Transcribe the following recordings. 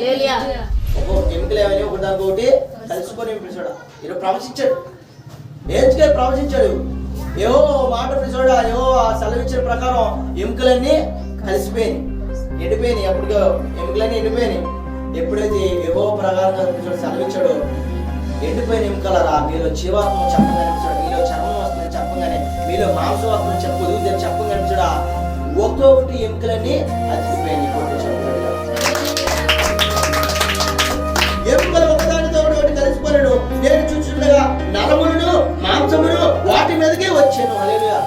ఎముకలు ఏమని ఒకటి కలుసుకొని పిలిచాడు. ఈరోజు ప్రవచించాడు, ఏజ్కే ప్రవచించాడు. ఏవో మాట పిలిచాడు, ఏవో సెలవిచ్చిన ప్రకారం ఎముకలన్నీ కలిసిపోయినాయి, ఎండిపోయినాయి. అప్పటికే ఎముకలన్నీ ఎండిపోయినాయి. ఎప్పుడైతే ఏవో ప్రకారంగా సెలవిచ్చాడో ఎండిపోయిన ఎముకలరా మీలో జీవాత్మ చెప్పంగా అనిపించాడు, మీలో చర్మం వస్తుందని చెప్పంగానే, మీలో మాంసం వస్తుందని చెప్పదు చెప్పంగా అనిపించాడా ఒక్కొక్కటి ఎముకలన్నీ అతికిపోయినాయి. ఎముకలు ఒకదానితో ఒకటి కలిసిపోయాడు. నేను చూస్తుండగా నరములను మాంసమును వాటి మీదకి వచ్చాను. హల్లెలూయా.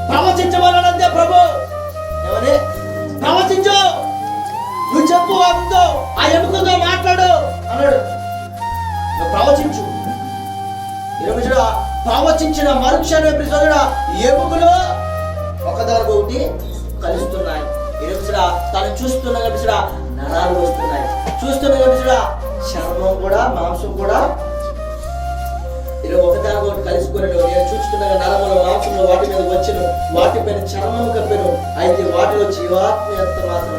ప్రవచించమన్నాడంతే ప్రభు. ఏమని ప్రవచించు, నువ్వు చెప్పు, వాటితో ఆ ఎముకతో మాట్లాడు అన్నాడు. నువ్వు ప్రవచించు. ఈరోజు ప్రవచించిన మరుక్షణం ఎప్పుడు ఎముకలు ఒకదానికి ఒకటి కలుస్తున్నాయి. ఈరోజు తను చూస్తున్నా కనిపిస్తుడా నరాలు వస్తున్నాయి, చూస్తున్నా కనిపిస్తుడా చర్మం కూడా మాంసం కూడా ఈరోజు ఒకదానికి ఒకటి కలిసిపోయాడు. నేను చూస్తున్నా నరములు మాంసంలో వాటి మీద వచ్చాను, వాటిపైన చర్మం కప్పాను, అయితే వాటిలో జీవాత్మ ఎంత మాత్రం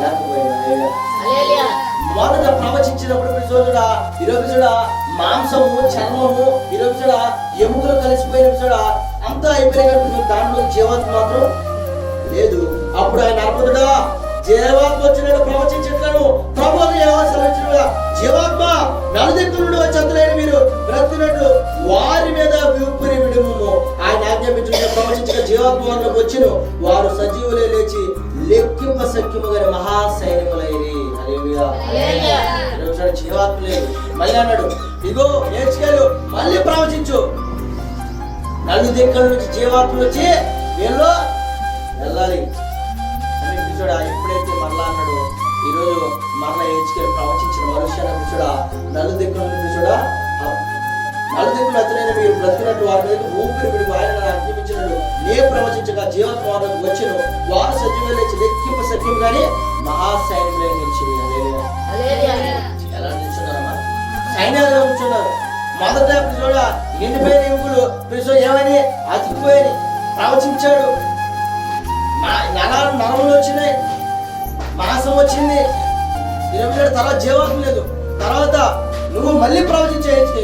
లేకపోయినా. మొదట ప్రవచించినప్పుడు చూడా ఈరోజు మాంసము చర్మము ఈరోజు ఎముకలు కలిసిపోయిన అంతా అయిపోయిన దాంట్లో జీవాత్మ మాత్రం లేదు. అప్పుడు ఆయన అద్భుతుడా జీవాత్మ వచ్చినట్టు ప్రవచించాను. ప్రభు జీవాత్మ నలుదిక్కు నుండి వచ్చేతలేని మీరు బ్రతుకున్నట్లు వారి మీద విప్పుని విడుము ఆయన ఆజ్ఞాపించిన ప్రవచించిన జీవాత్మ వచ్చిన వారు సజీవులే లేచి లెక్కింప సఖ్యముగానే మహాసైన్యములైరి. జీవాత్మ లేదు. మళ్ళీ అన్నాడు, ఇగో ఏడ్చుకెళ్ళు మళ్ళీ ప్రవచించు. నలు దిక్కుల నుంచి జీవాత్మలు వచ్చి వీళ్ళు వెళ్ళాలి అని చూడ. ఎప్పుడైతే మరలా అన్నాడు, ఈరోజు మరలా ఏడ్చుకెళ్ళి ప్రవచించిన మనుష్యాన్ని చూడ నలు దిక్కుల నుంచి చూడ నలు దిక్కులు అతనైనా మీరు బ్రతికినట్టు వారి మీద ఊపిరి పిడి ఆయన అర్పించినట్టు నే ప్రవచించగా జీవాత్మ వారికి వచ్చిన వారు సజీవులు లేచి లెక్కింప సఖ్యం కానీ మహాసైన్యంలో నిలిచింది. ఎలా నిల్చున్నారమ్మా? సైన్యాలుగా కూర్చున్నారు. మొదట చూడ ఎండిపోయిన ఎముకలు ఏమని అతికిపోయి ప్రవచించాడు. నరములు వచ్చినాయి, మాంసం వచ్చింది. ఇరవై తర్వాత జీవాత్మ లేదు. తర్వాత నువ్వు మళ్ళీ ప్రవచించేయచ్చు,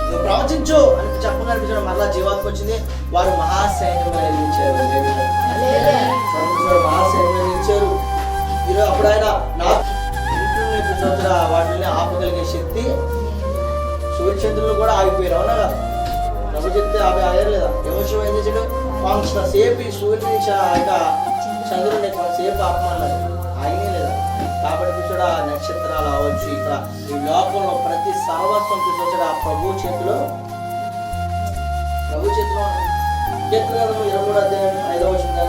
నువ్వు ప్రవచించు అని చెప్పగలిపించాడు. మరలా జీవాత్మ వచ్చింది. వారు మహాసైన్యంగా నిలిచారు. మహాసైన్యంగా నిలిచారు. ఈరోజు అప్పుడు ఆయన వాటిని ఆపగలిగే శక్తి సూర్యచంద్రులు కూడా ఆగిపోయారు. అవునా కదా? ప్రభు చెప్తే అవి ఆగారు లేదా? యెహోషువ ఏం చేశాడు? కొంతసేపు ఈ సూర్యుని చంద్రుడిని కొంతసేపు ఆపమన్నాడు, ఆగినే లేదా? కాబట్టి చూడ నక్షత్రాలు అవ్వచ్చు, ఇక్కడ ఈ లోకంలో ప్రతి సర్వస్వం చూసాడు ఆ ప్రభు చేతిలో. కీర్తన 23వ అధ్యాయం 5వ వచనం.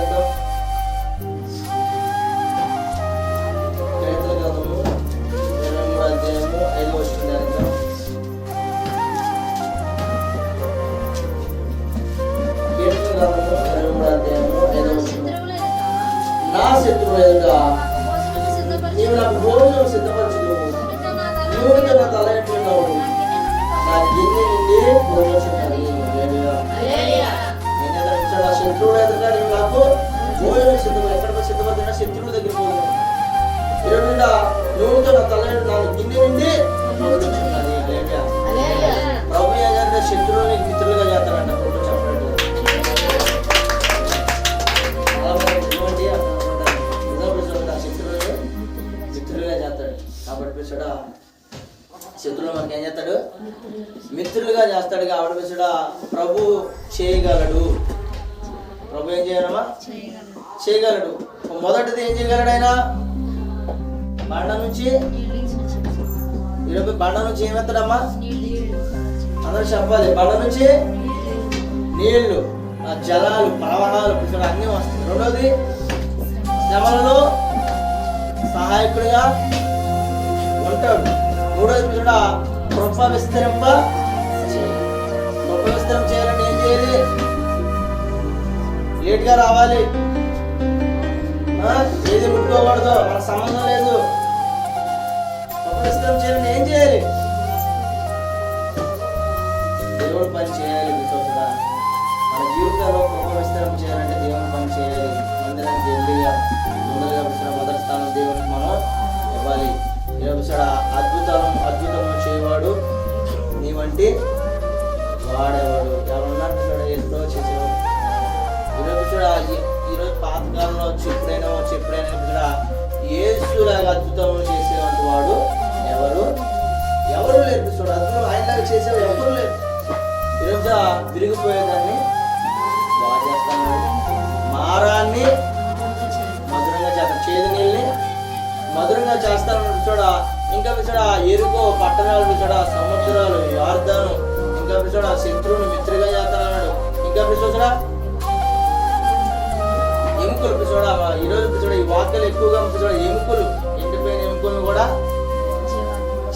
నా శత్రువుల ఎదుట నీవు నాకు భోజనం సిద్ధపరచదు, నువ్వు నా తల ఎట్లున్నావు, నా గిన్నె నుండి భోజనం. శత్రువుల ఎదుట నీవు నాకు భోజనం సిద్ధం. ఎక్కడ సిద్ధపడుతున్నా? శత్రువుల దగ్గర భోజనం. ఈరోజు నువ్వుతో నా తల నా గిన్నె నుండి ప్రభు ఏదంటే శత్రువుని మిత్రులుగా చేస్తారంట. శత్రువులు మనకి ఏం చేస్తాడు? మిత్రులుగా చేస్తాడు. కాబట్టి ప్రభు చేయగలడు. ప్రభు ఏం చేయగలమా? చేయగలడు. మొదటిది ఏం చేయగలడు ఆయన? బండ నుంచి ఈరోజు బండ నుంచి ఏమెత్తాడమ్మా? అందరూ చెప్పాలి. బండ నుంచి నీళ్లు, జలాలు, ప్రవాహాలు అన్నీ వస్తాయి. రెండోది శ్రమలలో సహాయకుడిగా ఉంటాడు. మూడోది కూడా కృప విస్తరం చేయాలని ఏం చేయాలి? లేట్గా రావాలి, ఏది ముట్టుకోకూడదు, మనకు సంబంధం లేదు. కృప విస్తరం చేయాలని ఏం చేయాలి? దేవుడు పని చేయాలి. మన జీవితంలో కృప విస్తరం చేయాలంటే దేవుడు పని చేయాలి. మందిరానికి వెళ్ళి అంటే వాడెవడు ఎవరున్నారు ఎప్పుడో చేసేవాడు. ఈరోజు చూడ ఈరోజు పాతకాలంలో వచ్చి ఎప్పుడైనా కూడా యేసులాగా అద్భుతములు చేసేవాడు వాడు ఎవరు లేరు. చూడ అద్భుతం ఆయనలాగా చేసేవాడు ఎవరు లేరు. ఈరోజు విరిగిపోయేదాన్ని బాగా చేస్తాను, మారాన్ని మధురంగా చేస్తాను, చేదు నీళ్ళని మధురంగా చేస్తాను. చూడ ఇంకా చూడ ఎరుకో పట్టణాలు చూడ సముద్రాలు యార్దాను ఇంకా చూడ శత్రువుని మిత్రుగా చేస్తానన్నాడు. ఇంకా చూడ ఎముకలు చూడ ఈరోజు చూడ ఈ వాక్యాలు ఎక్కువగా చూడ ఎముకలు ఎండిపోయిన ఎముకలను కూడా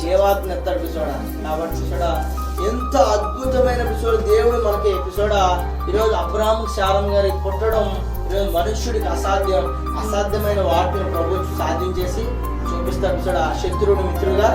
జీవాత్మ ఎత్తాడు చూడ. కాబట్టి చూడ ఎంత అద్భుతమైన ఎపిసోడ్ దేవుడు మనకి ఎపిసోడ్. ఈరోజు అబ్రాహాము శారం గారి పుట్టడం ఈరోజు మనుష్యుడికి అసాధ్యమైన వాటిని ప్రభుత్వం సాధించేసి చూపిస్తాడు చూడ. శత్రువుని మిత్రుగా